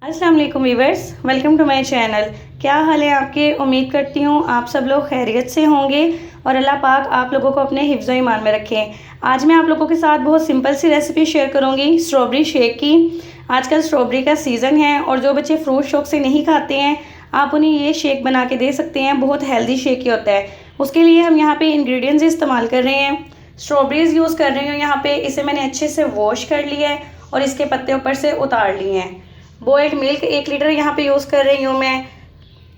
अस्सलाम वालेकुम viewers, welcome to my channel. क्या हाल है आपके? उम्मीद करती हूँ आप सब लोग खैरियत से होंगे और अल्लाह पाक आप लोगों को अपने हिफ्ज़ व ईमान में रखें। आज मैं आप लोगों के साथ बहुत सिंपल सी रेसिपी शेयर करूँगी स्ट्रॉबेरी शेक की। आजकल स्ट्रॉबेरी का सीज़न है और जो बच्चे फ्रूट शौक से नहीं खाते हैं आप उन्हें ये शेक बना के दे सकते हैं। बहुत हेल्दी शेक ही होता है। उसके लिए हम यहाँ पे इंग्रेडिएंट्स इस्तेमाल कर रहे हैं। स्ट्रॉबेरीज़ यूज़ कर रही हूँ यहाँ पे। इसे मैंने अच्छे से वॉश कर लिया है और इसके पत्ते ऊपर से उतार लिए हैं। बॉइल्ड मिल्क 1 लीटर यहाँ पे यूज़ कर रही हूँ मैं।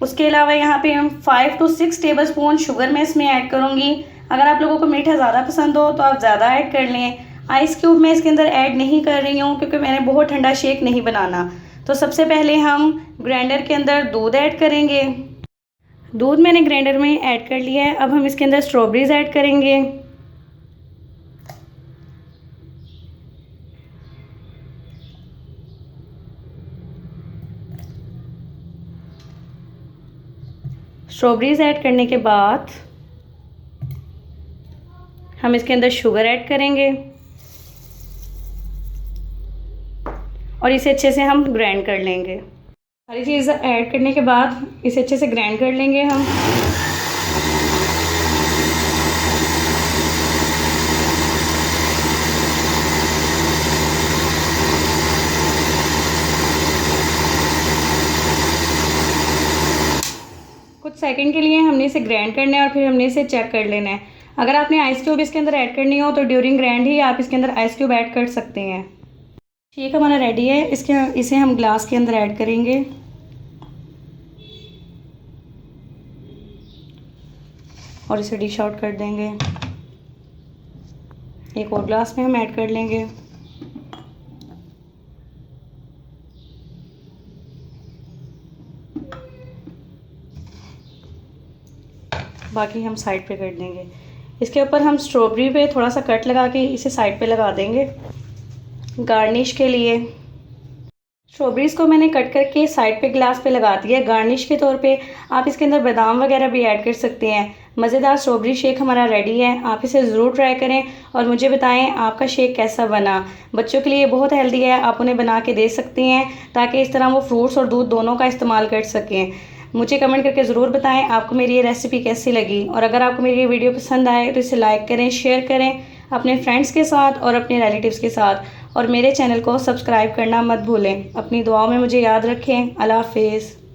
उसके अलावा यहाँ पे हम 5 to 6 टेबल स्पून शुगर मैं इसमें ऐड करूँगी। अगर आप लोगों को मीठा ज़्यादा पसंद हो तो आप ज़्यादा ऐड कर लें। आइस क्यूब मैं इसके अंदर ऐड नहीं कर रही हूँ क्योंकि मैंने बहुत ठंडा शेक नहीं बनाना। तो सबसे पहले हम ग्राइंडर के अंदर दूध ऐड करेंगे। दूध मैंने ग्राइंडर में ऐड कर लिया है। अब हम इसके अंदर स्ट्रॉबेरीज ऐड करेंगे। स्ट्रॉबेरीज ऐड करने के बाद हम इसके अंदर शुगर ऐड करेंगे और इसे अच्छे से हम ग्राइंड कर लेंगे। सारी चीज़ ऐड करने के बाद इसे अच्छे से ग्राइंड कर लेंगे हम। कुछ सेकंड के लिए हमने इसे ग्राइंड करना है और फिर हमने इसे चेक कर लेना है। अगर आपने आइस क्यूब इसके अंदर ऐड करनी हो तो ड्यूरिंग ग्राइंड ही आप इसके अंदर आइस क्यूब ऐड कर सकते हैं। शेक हमारा रेडी है। इसे हम ग्लास के अंदर ऐड करेंगे और इसे डिश आउट कर देंगे। एक और ग्लास में हम ऐड कर लेंगे। बाकी हम साइड पे कर देंगे। इसके ऊपर हम स्ट्रॉबेरी पे थोड़ा सा कट लगा के इसे साइड पे लगा देंगे गार्निश के लिए। स्ट्रॉबेरीज को मैंने कट करके साइड पे ग्लास पे लगा दिया। गार्निश के तौर पे आप इसके अंदर बादाम वगैरह भी ऐड कर सकते हैं। मज़ेदार स्ट्रॉबेरी शेक हमारा रेडी है। आप इसे ज़रूर ट्राई करें और मुझे बताएं आपका शेक कैसा बना। बच्चों के लिए बहुत हेल्दी है, आप उन्हें बना के दे सकते हैं ताकि इस तरह वो फ्रूट्स और दूध दोनों का इस्तेमाल कर सकें। मुझे कमेंट करके ज़रूर बताएं आपको मेरी ये रेसिपी कैसी लगी और अगर आपको मेरी ये वीडियो पसंद आए तो इसे लाइक करें, शेयर करें अपने फ्रेंड्स के साथ और अपने रिलेटिव्स के साथ और मेरे चैनल को सब्सक्राइब करना मत भूलें। अपनी दुआओं में मुझे याद रखें। अल्लाह हाफिज़।